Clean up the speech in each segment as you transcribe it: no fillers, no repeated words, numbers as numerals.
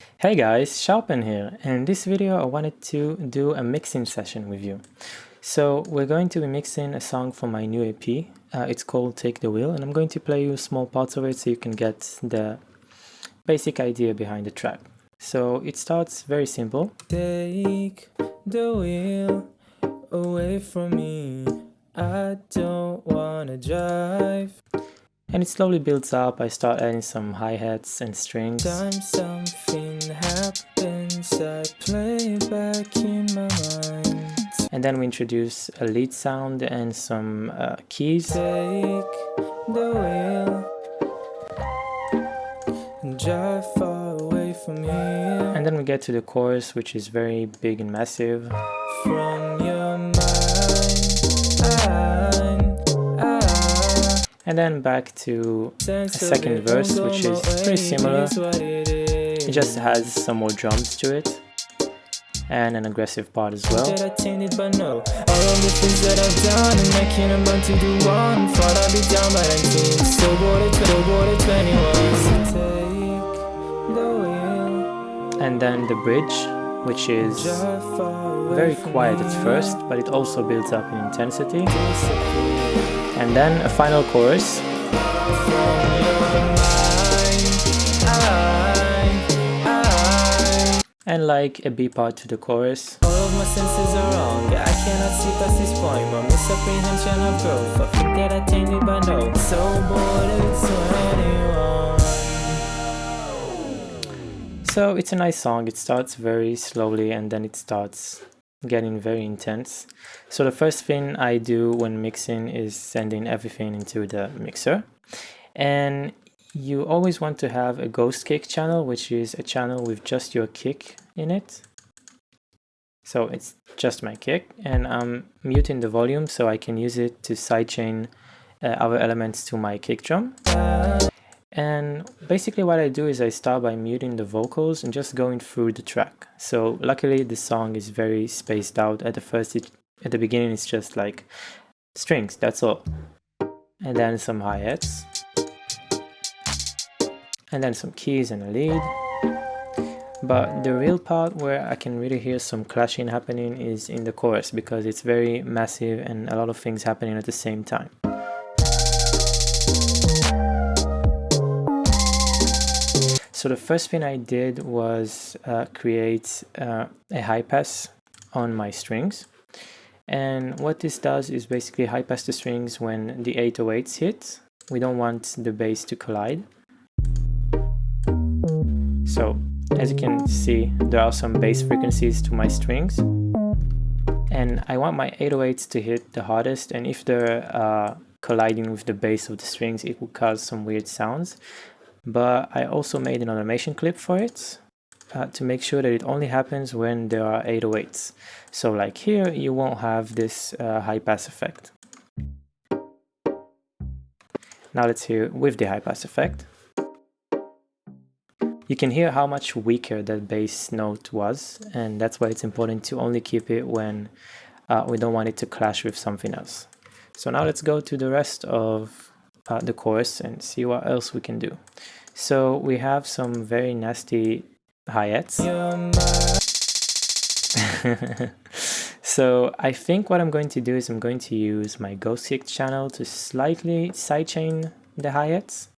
Hey guys, Sharpend here. In this video I wanted to do a mixing session with you. So we're going to be mixing a song from my new EP. It's called Take the Wheel, and I'm going to play you small parts of it so you can get the basic idea behind the track. So it starts very simple. Take the wheel away from me. I don't wanna drive. And it slowly builds up. I start adding some hi-hats and strings. Time something happens, I play back in my mind. And then we introduce a lead sound and some keys. Take the wheel and drive far away from here. And then we get to the chorus, which is very big and massive. From your mind, and then back to a second verse, which is pretty similar. It just has some more drums to it and an aggressive part as well. That I tainted, but no, all of the things that I've done, and I can't amount to do one. Thought I'd be down by 19, still bored at 21. Take the wheel. And then the bridge, which is very quiet at first, but it also builds up in intensity. And then a final chorus. And like a B part to the chorus. All of my senses are wrong, I cannot see past this point. My misapprehension of growth, I think that I tainted by no. So bored at 21. So it's a nice song. It starts very slowly and then it starts getting very intense. So the first thing I do when mixing is sending everything into the mixer. And you always want to have a ghost kick channel, which is a channel with just your kick in it. So it's just my kick, and I'm muting the volume so I can use it to sidechain other elements to my kick drum. And basically what I do is I start by muting the vocals and just going through the track. So luckily the song is very spaced out. At the beginning it's just like strings, that's all. And then some hi-hats. And then some keys and a lead. But the real part where I can really hear some clashing happening is in the chorus, because it's very massive and a lot of things happening at the same time. So the first thing I did was create a high pass on my strings. And what this does is basically high pass the strings when the 808s hit. We don't want the bass to collide. So as you can see, there are some bass frequencies to my strings. And I want my 808s to hit the hardest, and if they're colliding with the bass of the strings, it will cause some weird sounds. But I also made an automation clip for it to make sure that it only happens when there are 808s. So like here, you won't have this high pass effect. Now let's hear it with the high pass effect. You can hear how much weaker that bass note was, and that's why it's important to only keep it when we don't want it to clash with something else. So now let's go to the rest of the chorus and see what else we can do. So we have some very nasty hi-hats. So I think what I'm going to do is I'm going to use my ghost kick channel to slightly sidechain the hi-hats.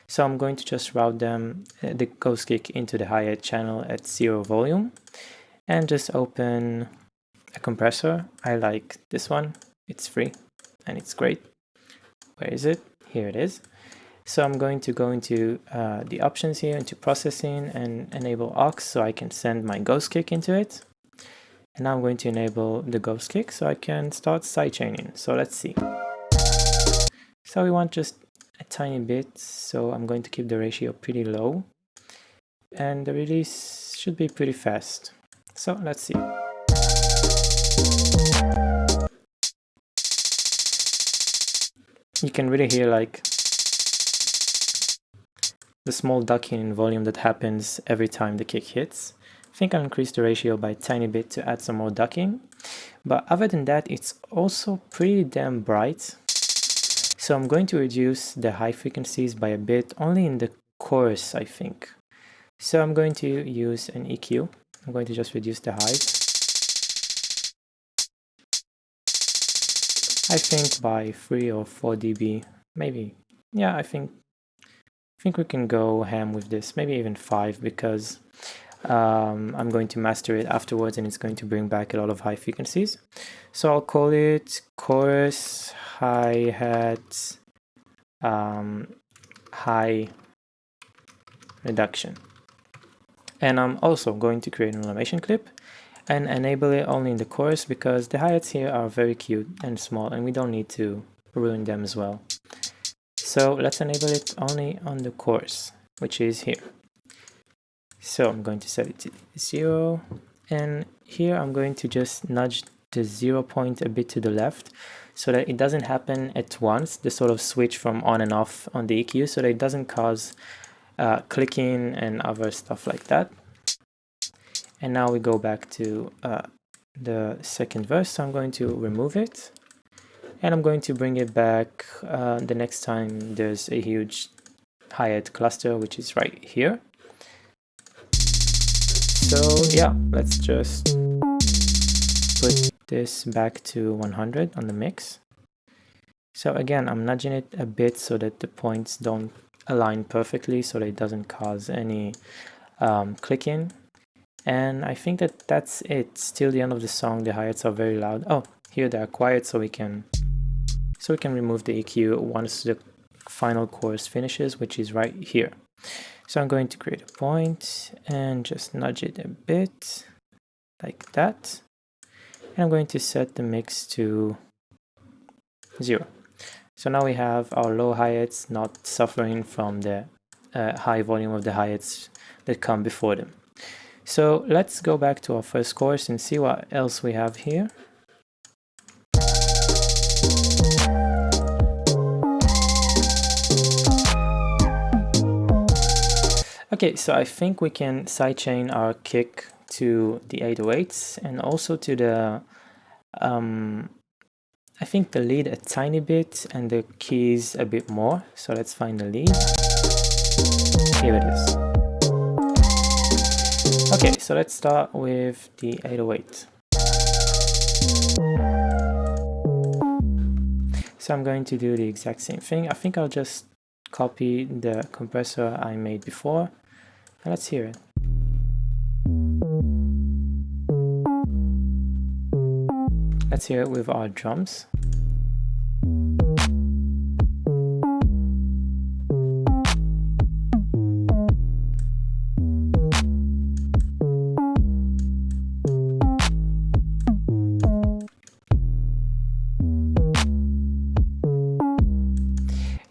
So I'm going to just route them, the ghost kick, into the hi-hat channel at 0 volume and just open a compressor. I like this one, it's free and it's great. Where is it? Here it is. So I'm going to go into the options here, into processing, and enable aux so I can send my ghost kick into it. And now I'm going to enable the ghost kick so I can start sidechaining. So let's see. So we want just a tiny bit, so I'm going to keep the ratio pretty low. And the release should be pretty fast. So let's see. You can really hear like the small ducking in volume that happens every time the kick hits. I think I'll increase the ratio by a tiny bit to add some more ducking. But other than that, it's also pretty damn bright. So I'm going to reduce the high frequencies by a bit, only in the chorus, I think. So I'm going to use an EQ. I'm going to just reduce the highs. I think by 3 or 4 dB, maybe. Yeah, I think we can go ham with this, maybe even 5, because I'm going to master it afterwards and it's going to bring back a lot of high frequencies. So I'll call it chorus hi-hat high reduction. And I'm also going to create an animation clip and enable it only in the chorus, because the hi-hats here are very cute and small and we don't need to ruin them as well. So let's enable it only on the chorus, which is here. So I'm going to set it to 0, and here I'm going to just nudge the 0 point a bit to the left so that it doesn't happen at once, the sort of switch from on and off on the EQ, so that it doesn't cause clicking and other stuff like that. And now we go back to the second verse, so I'm going to remove it and I'm going to bring it back the next time there's a huge hi-hat cluster, which is right here. So yeah, let's just put this back to 100 on the mix. So again, I'm nudging it a bit so that the points don't align perfectly, so that it doesn't cause any clicking. And I think that that's it. Still the end of the song. The hi-hats are very loud. Oh, here they are quiet, so we can remove the EQ once the final chorus finishes, which is right here. So I'm going to create a point and just nudge it a bit like that. And I'm going to set the mix to 0. So now we have our low hi-hats not suffering from the high volume of the hi-hats that come before them. So let's go back to our first chorus and see what else we have here. Okay, so I think we can sidechain our kick to the 808s and also to the, I think the lead a tiny bit and the keys a bit more. So let's find the lead. Here it is. Okay, so let's start with the 808. So I'm going to do the exact same thing. I think I'll just copy the compressor I made before. And let's hear it. Let's hear it with our drums.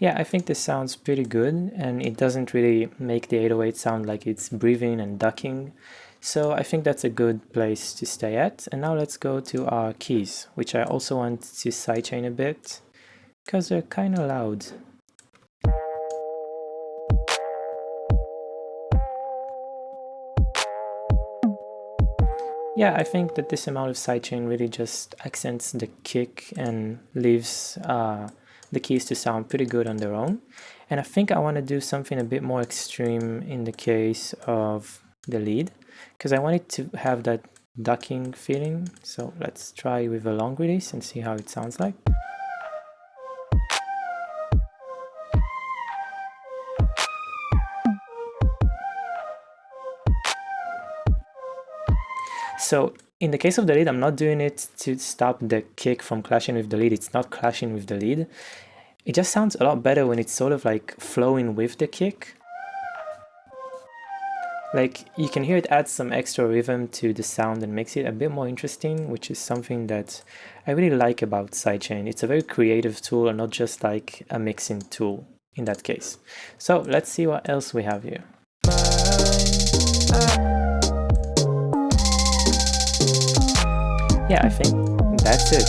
Yeah, I think this sounds pretty good, and it doesn't really make the 808 sound like it's breathing and ducking. So I think that's a good place to stay at. And now let's go to our keys, which I also want to sidechain a bit, because they're kind of loud. Yeah, I think that this amount of sidechain really just accents the kick and leaves the keys to sound pretty good on their own. And I think I want to do something a bit more extreme in the case of the lead, because I want it to have that ducking feeling. So let's try with a long release and see how it sounds like. So in the case of the lead, I'm not doing it to stop the kick from clashing with the lead. It's not clashing with the lead. It just sounds a lot better when it's sort of like flowing with the kick. Like you can hear it adds some extra rhythm to the sound and makes it a bit more interesting, which is something that I really like about sidechain. It's a very creative tool and not just like a mixing tool in that case. So let's see what else we have here. Yeah, I think that's it.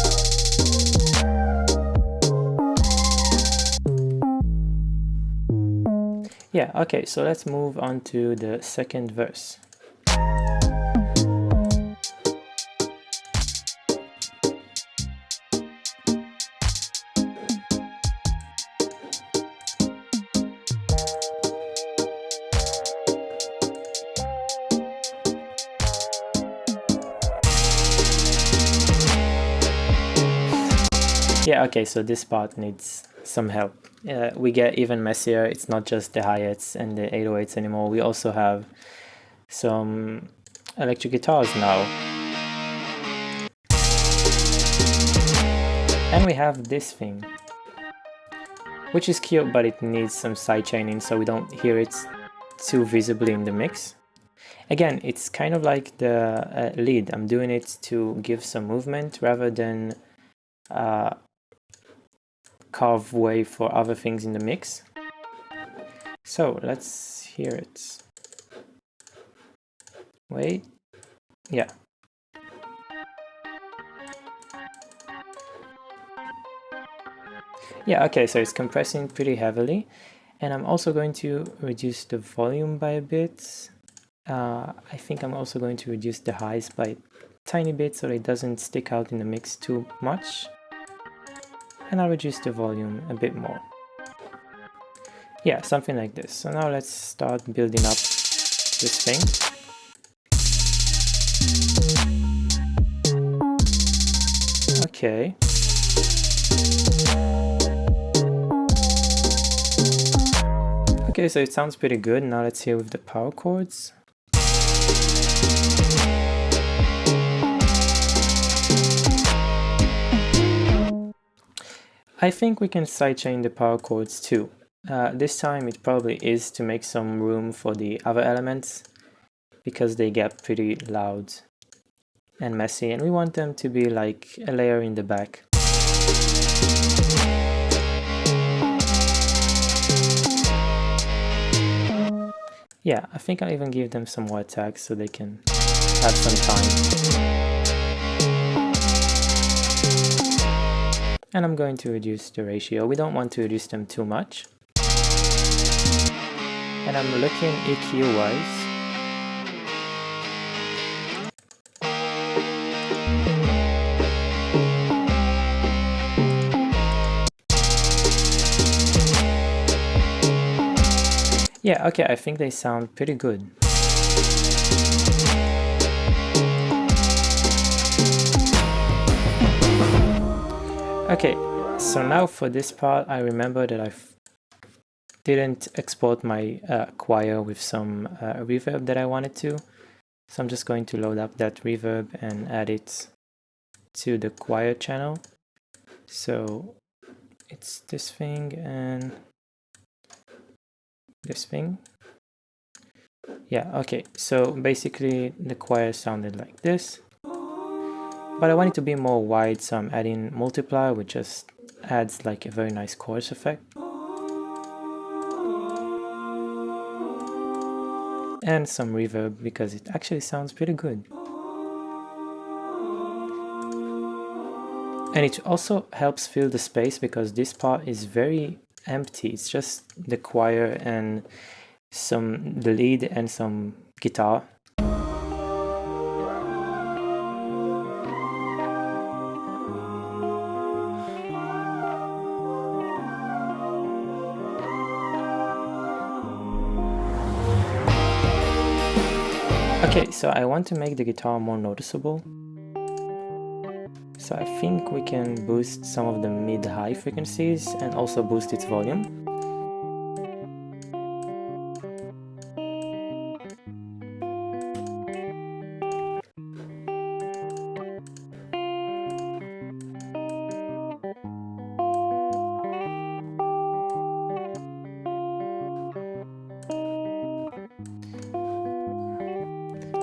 Yeah, okay, so let's move on to the second verse. Yeah, okay, so this part needs some help. We get even messier. It's not just the hi-hats and the 808s anymore. We also have some electric guitars now. And we have this thing, which is cute, but it needs some sidechaining so we don't hear it too visibly in the mix. Again, it's kind of like the lead. I'm doing it to give some movement rather than carve way for other things in the mix. So let's hear it. Wait, yeah. Yeah, okay, so it's compressing pretty heavily. And I'm also going to reduce the volume by a bit. I think I'm also going to reduce the highs by a tiny bit so it doesn't stick out in the mix too much. And I'll reduce the volume a bit more. Yeah, something like this. So now let's start building up this thing. Okay. Okay, so it sounds pretty good. Now let's hear with the power chords. I think we can sidechain the power chords too. This time it probably is to make some room for the other elements because they get pretty loud and messy and we want them to be like a layer in the back. Yeah, I think I'll even give them some more attacks so they can have some time. And I'm going to reduce the ratio. We don't want to reduce them too much. And I'm looking EQ wise. Yeah, okay, I think they sound pretty good. Okay, so now for this part, I remember that I didn't export my choir with some reverb that I wanted to. So I'm just going to load up that reverb and add it to the choir channel. So it's this thing and this thing. Yeah, okay, so basically the choir sounded like this. But I want it to be more wide, so I'm adding multiply, which just adds like a very nice chorus effect. And some reverb because it actually sounds pretty good. And it also helps fill the space because this part is very empty. It's just the choir and the lead and some guitar. Okay, so I want to make the guitar more noticeable. So I think we can boost some of the mid-high frequencies and also boost its volume.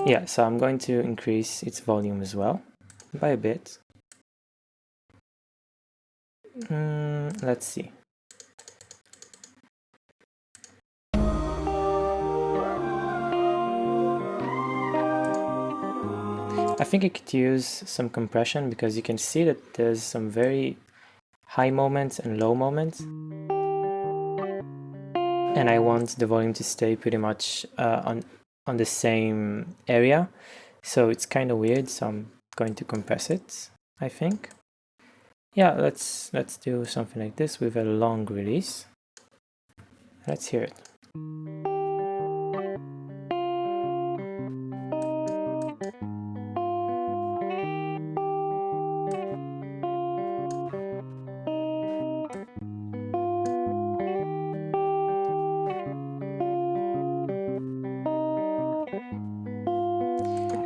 Yeah, so I'm going to increase its volume as well, by a bit. Let's see. I think I could use some compression because you can see that there's some very high moments and low moments. And I want the volume to stay pretty much on the same area. So it's kind of weird, so I'm going to compress it, I think. Yeah, let's do something like this with a long release. Let's hear it.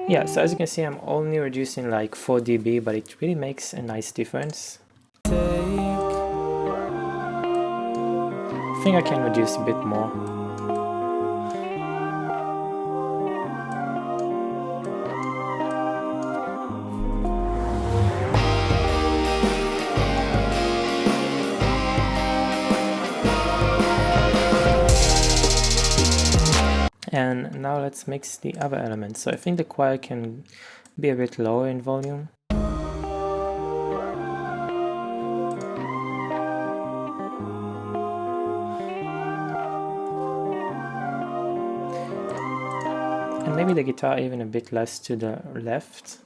Yeah, so as you can see, I'm only reducing like 4 dB, but it really makes a nice difference. I think I can reduce a bit more. And now let's mix the other elements. So I think the choir can be a bit lower in volume. And maybe the guitar even a bit less to the left.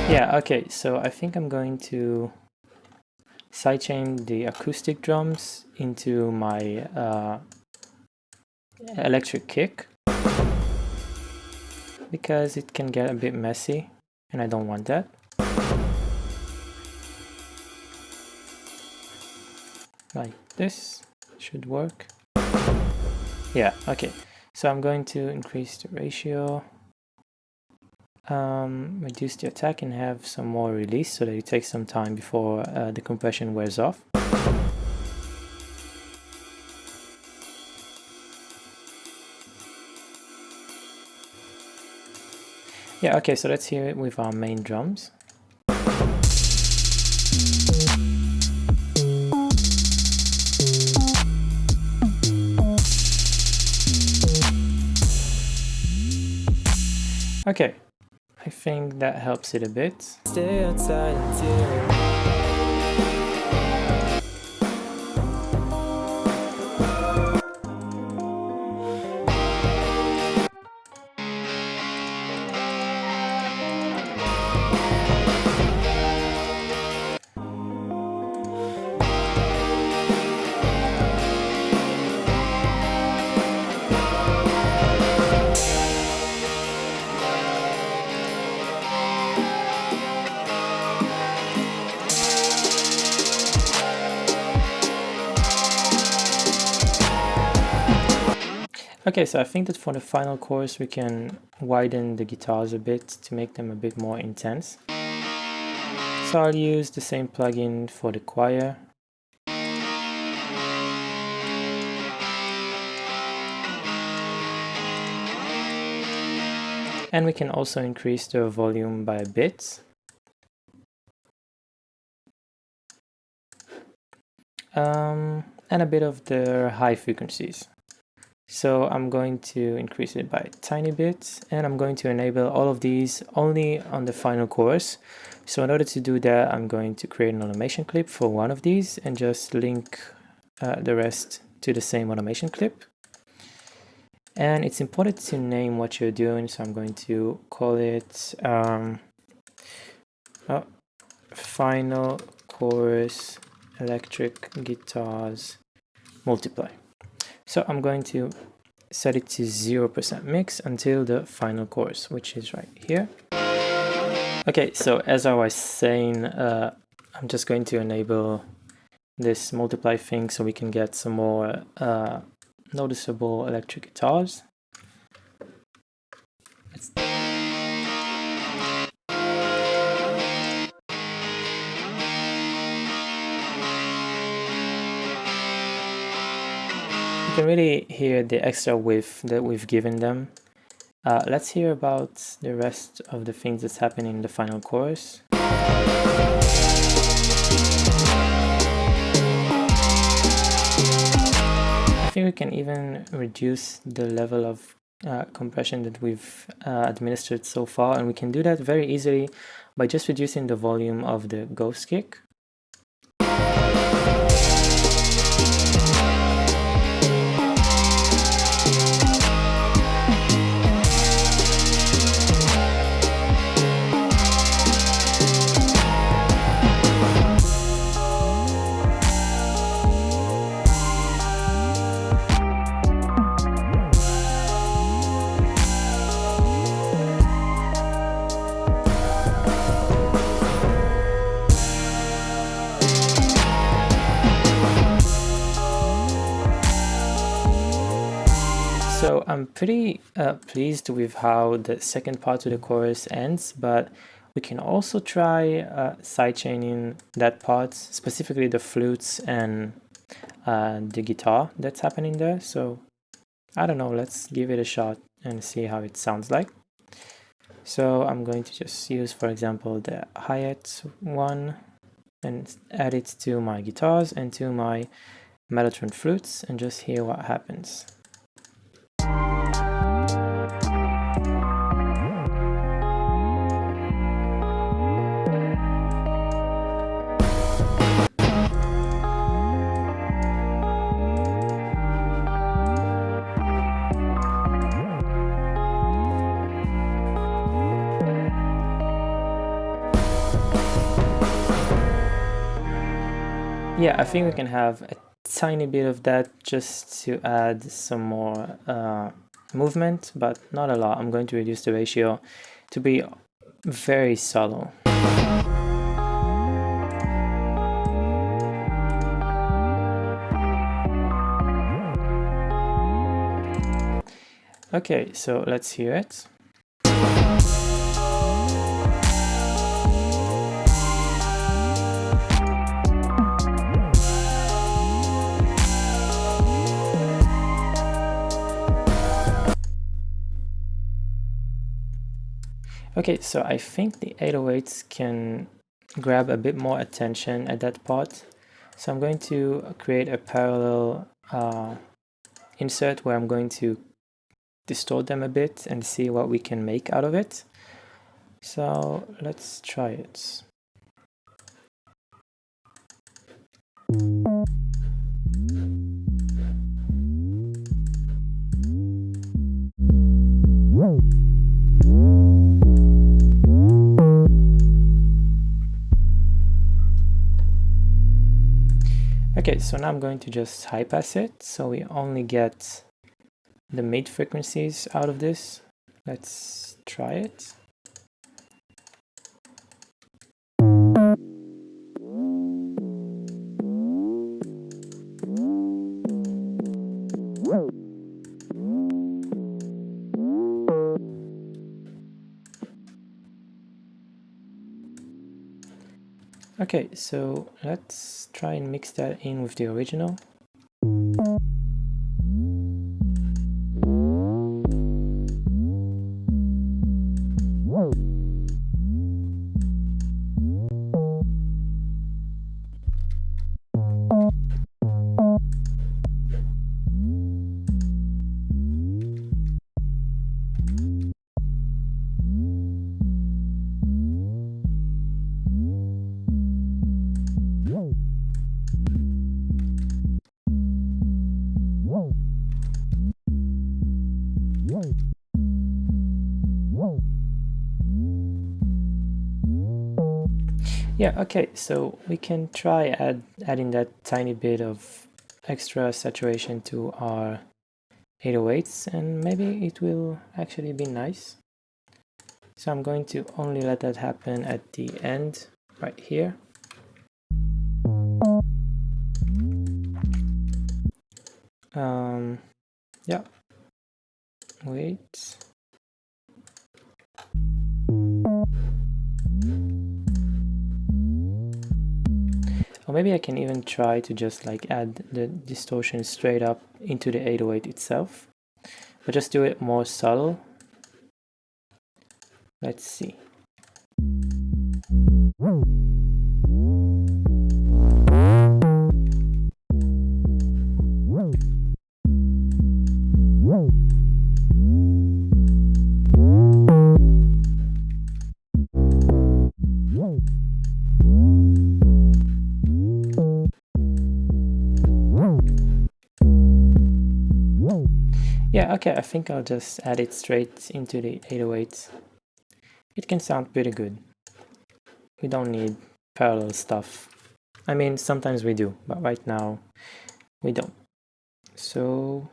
Yeah, okay, so I think I'm going to sidechain the acoustic drums into my electric kick, because it can get a bit messy and I don't want that. Like this should work. Yeah, okay, so I'm going to increase the ratio, reduce the attack and have some more release so that it takes some time before the compression wears off. Yeah, okay, so let's hear it with our main drums. Okay, I think that helps it a bit. Stay outside until Okay, so I think that for the final chorus we can widen the guitars a bit to make them a bit more intense. So I'll use the same plugin for the choir. And we can also increase the volume by a bit. And a bit of the high frequencies. So I'm going to increase it by a tiny bit, and I'm going to enable all of these only on the final chorus. So in order to do that, I'm going to create an automation clip for one of these and just link the rest to the same automation clip. And it's important to name what you're doing, so I'm going to call it final chorus electric guitars multiply. So I'm going to set it to 0% mix until the final chorus, which is right here. Okay, so as I was saying, I'm just going to enable this multiply thing so we can get some more noticeable electric guitars. You can really hear the extra width that we've given them. Let's hear about the rest of the things that's happening in the final chorus. I think we can even reduce the level of compression that we've administered so far, and we can do that very easily by just reducing the volume of the ghost kick. So I'm pretty pleased with how the second part to the chorus ends, but we can also try sidechaining that part, specifically the flutes and the guitar that's happening there. So I don't know, let's give it a shot and see how it sounds like. So I'm going to just use, for example, the hi-hat one and add it to my guitars and to my Mellotron flutes and just hear what happens. Yeah, I think we can have a tiny bit of that just to add some more movement, but not a lot. I'm going to reduce the ratio to be very subtle. Okay, so let's hear it. Okay, so I think the 808s can grab a bit more attention at that part. So I'm going to create a parallel insert where I'm going to distort them a bit and see what we can make out of it. So let's try it. Okay, so now I'm going to just high pass it, so we only get the mid frequencies out of this. Let's try it. Okay, so let's try and mix that in with the original. Yeah, okay, so we can try adding that tiny bit of extra saturation to our 808s and maybe it will actually be nice. So I'm going to only let that happen at the end right here. Yeah, wait. Or maybe I can even try to just like add the distortion straight up into the 808 itself, but just do it more subtle. Let's see. Yeah, okay, I think I'll just add it straight into the 808. It can sound pretty good. We don't need parallel stuff. I mean, sometimes we do, but right now we don't. So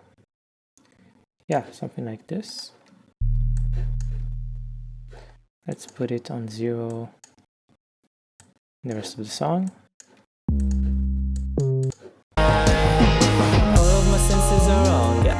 yeah, something like this. Let's put it on 0 in the rest of the song. All of my senses are wrong, yeah.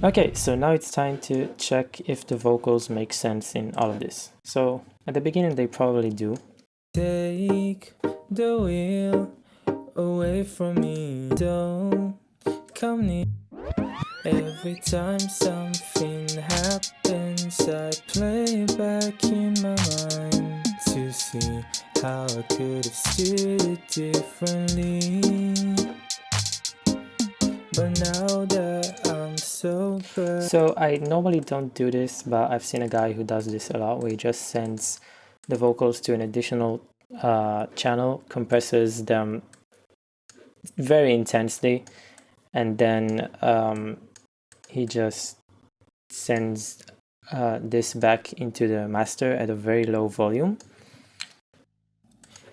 Okay, so now it's time to check if the vocals make sense in all of this. So at the beginning they probably do. Take the wheel away from me, don't come near. Every time something happens, I play back in my mind to see how I could have stood it differently. But now that I'm sober. So I normally don't do this, but I've seen a guy who does this a lot, where he just sends the vocals to an additional channel, compresses them very intensely, and then he just sends this back into the master at a very low volume.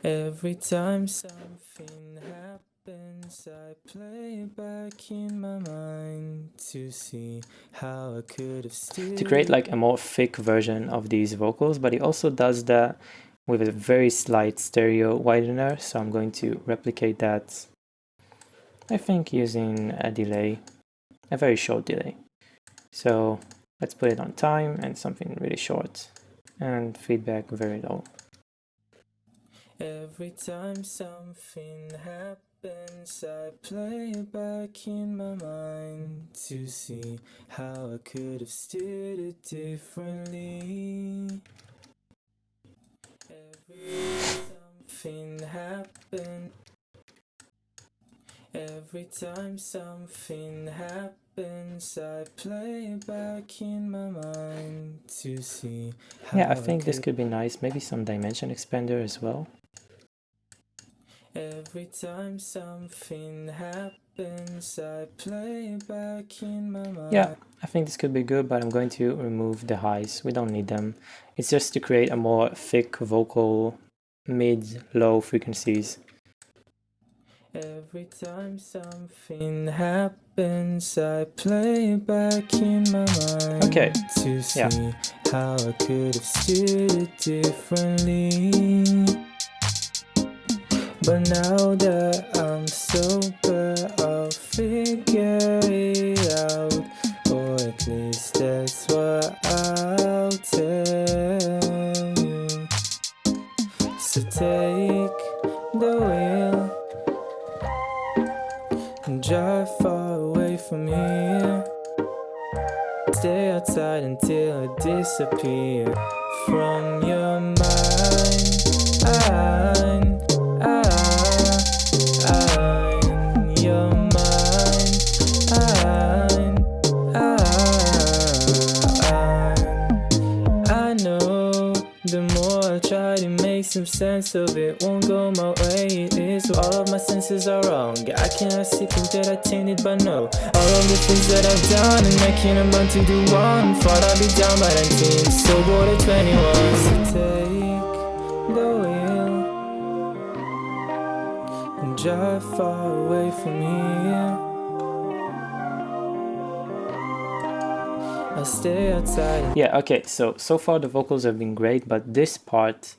Every time something happens, I play back in my mind to see how I could have stood. To create like a more thick version of these vocals, but he also does that with a very slight stereo widener, so I'm going to replicate that, I think, using a delay, a very short delay. So let's put it on time and something really short, and feedback very low. Every time something happens, I play back in my mind to see how I could have stood it differently. Every time something happens, I play back in my mind to see how Yeah, I think this could be nice. Maybe some dimension expander as well. Every time something happens, I play back in my mind. Yeah, I think this could be good, but I'm going to remove the highs. We don't need them. It's just to create a more thick vocal mid-low frequencies. Every time something happens, I play back in my mind. Okay, to see how I could have stood it differently. But now that I'm sober, I'll figure it out, or at least that's what I'll tell you. So take the wheel and drive far away from here. Stay outside until I disappear from your mind. Your mind. I know the more I try to make some sense of it, won't go my way. It is all of my senses are wrong. I cannot see things that I tainted, but no. All of the things that I've done, and I can't amount to do one. Thought I'd be down by 19, so bored at 21. So take the wheel and drive far away from here. I'll stay outside. Yeah, okay, so far the vocals have been great, but this part,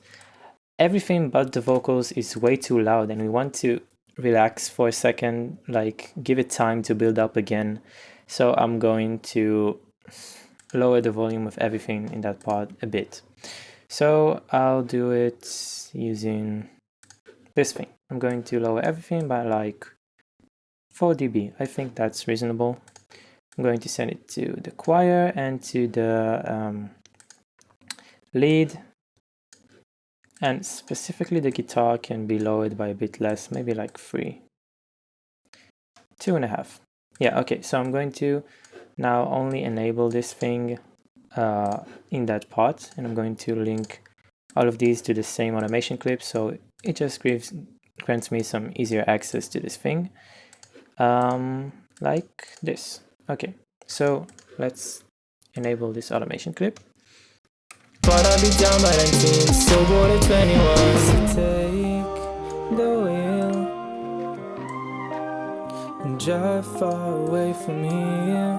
everything but the vocals is way too loud, and we want to relax for a second, like give it time to build up again. So I'm going to lower the volume of everything in that part a bit. So I'll do it using this thing. I'm going to lower everything by like 4 dB. I think that's reasonable. I'm going to send it to the choir and to the lead, and specifically the guitar can be lowered by a bit less, maybe like 3, 2.5. Yeah, okay, so I'm going to now only enable this thing in that part, and I'm going to link all of these to the same automation clip, so it just grants me some easier access to this thing, like this. Okay, so let's enable this automation clip. Thought I'd be down by 19, so bored at 21. So take the wheel and drive far away from here.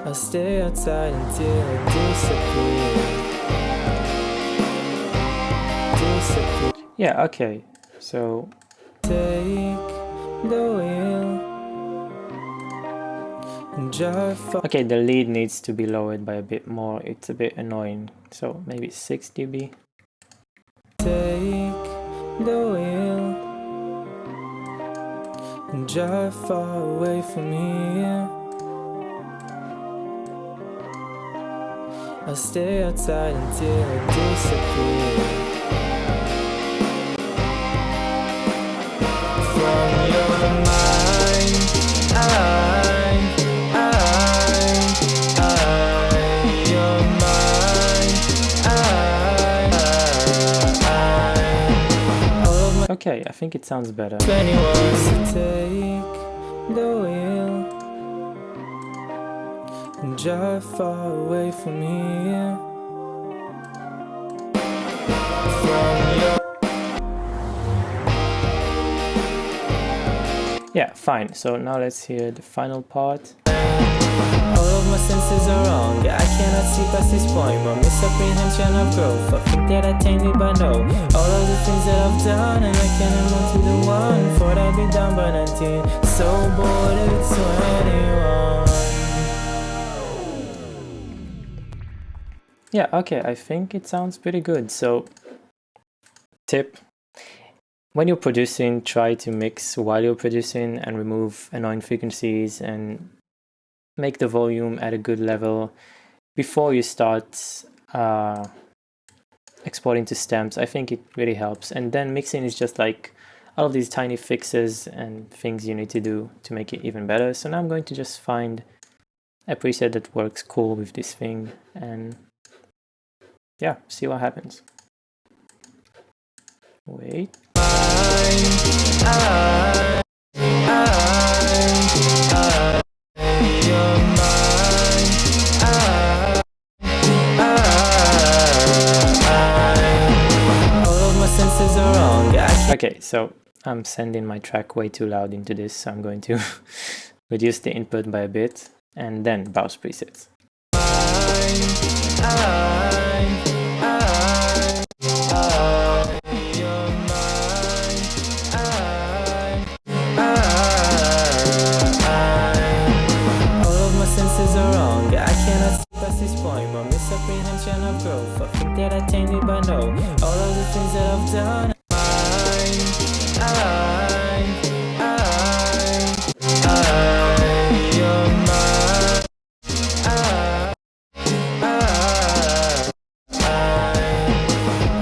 I'll stay outside until I disappear. Yeah, okay, so Take the wheel Okay, the lead needs to be lowered by a bit more. It's a bit annoying. So maybe 6 dB. Take the wheel and drive far away from here. I'll stay outside until I disappear from your mind. Your mind. Okay, I think it sounds better. When he wants to take the wheel and drive far away from here. Yeah, fine. So now let's hear the final part. All of my senses are wrong. I cannot see past this point. My misapprehension of growth. I think that I tainted by no. All of the things that I've done, and I can't amount to the one. Thought I'd be done by 19. So bored at 21. Yeah, okay, I think it sounds pretty good. So, tip. When you're producing, try to mix while you're producing and remove annoying frequencies and make the volume at a good level before you start exporting to stems. I think it really helps. And then mixing is just like all of these tiny fixes and things you need to do to make it even better. So now I'm going to just find a preset that works cool with this thing and yeah, see what happens. Wait. Okay, so I'm sending my track way too loud into this, so I'm going to reduce the input by a bit and then browse presets. Misapprehension of growth. I think that I tainted by no. All of the things that I've done. You're mine.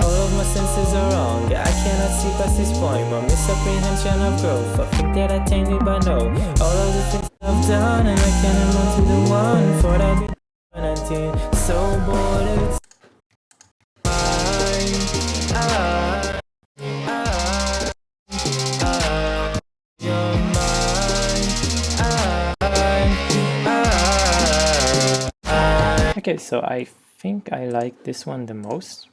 All of my senses are wrong. I cannot see past this point. My misapprehension of growth. I think that I tainted by no. All of the things that I've done, and I can't amount to the one. Thought I'd be 19, so bored it's you're mine. Okay, so I think I like this one the most.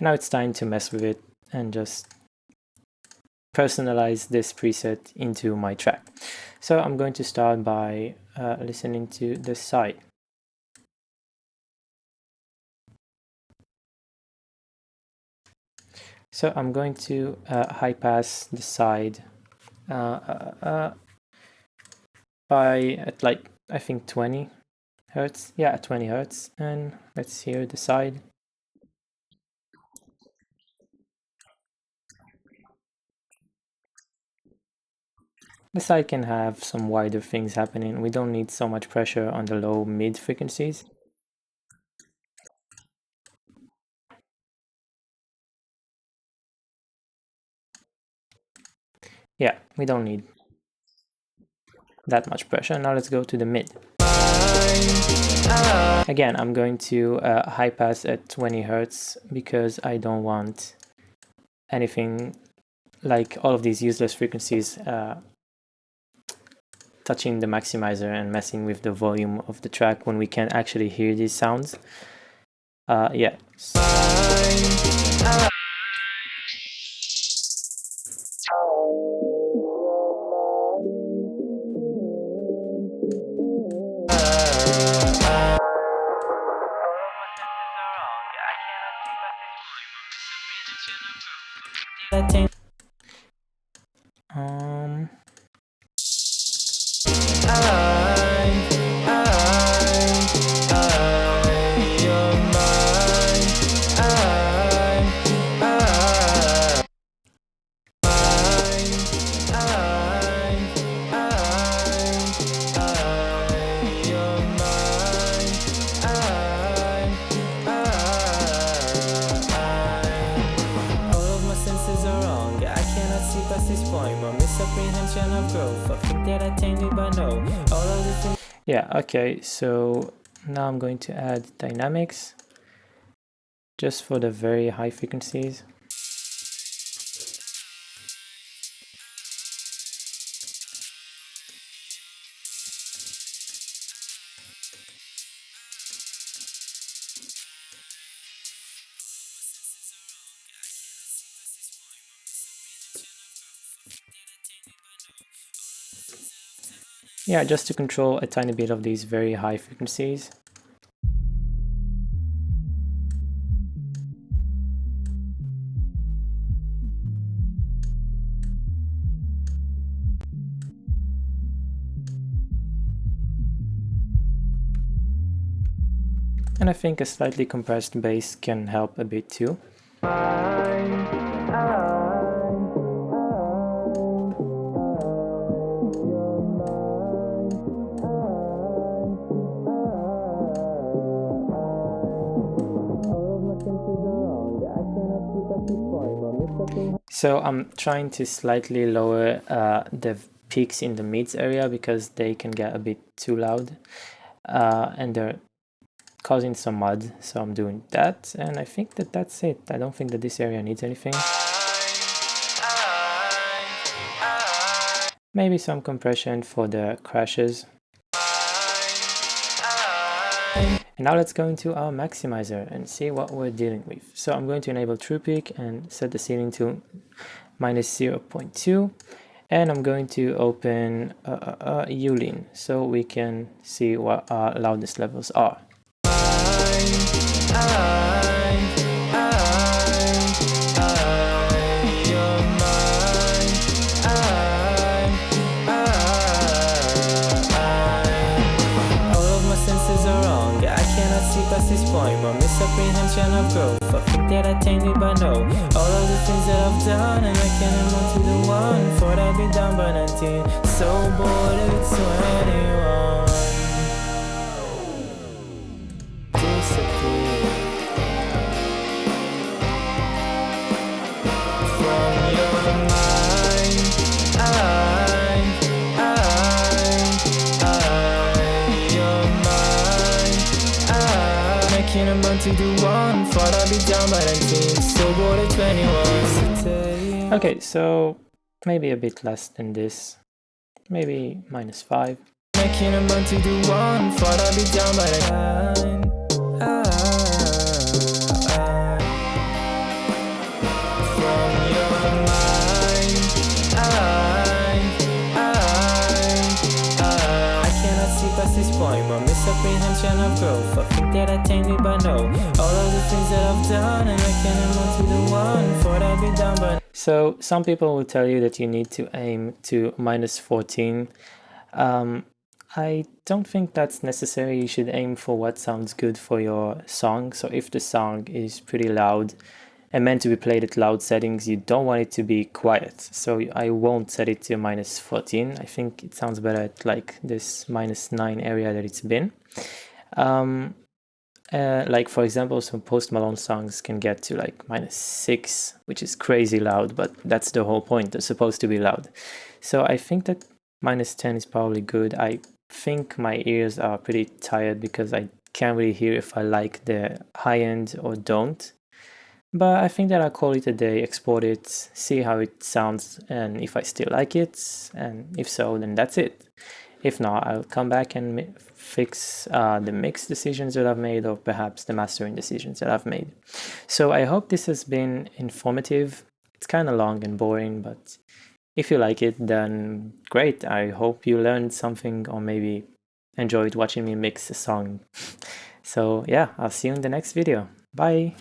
Now it's time to mess with it and just personalize this preset into my track. So I'm going to start by listening to the side. So I'm going to high pass the side by at like I think 20 hertz. Yeah, 20 hertz, and let's hear the side. The side can have some wider things happening. We don't need so much pressure on the low mid frequencies. Yeah, we don't need that much pressure. Now let's go to the mid. Again, I'm going to high pass at 20 hertz because I don't want anything like all of these useless frequencies touching the maximizer and messing with the volume of the track when we can't actually hear these sounds. Yeah. Misapprehension of growth, I think that I tamed it by no. All of the things. Yeah, okay, so now I'm going to add dynamics just for the very high frequencies. Yeah, just to control a tiny bit of these very high frequencies. And I think a slightly compressed bass can help a bit too. So I'm trying to slightly lower the peaks in the mids area because they can get a bit too loud and they're causing some mud, so I'm doing that, and I think that that's it. I don't think that this area needs anything. Maybe some compression for the crashes. And now let's go into our maximizer and see what we're dealing with. So I'm going to enable true peak and set the ceiling to -0.2, and I'm going to open Ulean so we can see what our loudness levels are. Past this point, my misapprehension of growth, I think that I tamed it by no. All of the things that I've done, and I can't run to the one. Thought I'd be done by 19, so bored at 21. Disappear from your mind. I'm about to do one, thought I'd be down by 19, still bored at 21. Okay, so maybe a bit less than this, maybe -5. I'm about to do one, thought I'd be down by 19. From your mind, I cannot see past this point, my misapprehension of growth, I think that I tamed it by no. All of the things that I've done, and I can't run to the one, thought I'd be down by. So some people will tell you that you need to aim to -14. I don't think that's necessary. You should aim for what sounds good for your song. So if the song is pretty loud and meant to be played at loud settings, you don't want it to be quiet. So I won't set it to -14. I think it sounds better at like this -9 area that it's been. Like for example, some Post Malone songs can get to like -6, which is crazy loud, but that's the whole point. They're supposed to be loud. So I think that -10 is probably good. I think my ears are pretty tired because I can't really hear if I like the high end or don't. But I think that I'll call it a day, export it, see how it sounds, and if I still like it, and if so, then that's it. If not, I'll come back and fix the mix decisions that I've made, or perhaps the mastering decisions that I've made. So I hope this has been informative. It's kind of long and boring, but if you like it, then great. I hope you learned something or maybe enjoyed watching me mix a song. So yeah, I'll see you in the next video. Bye!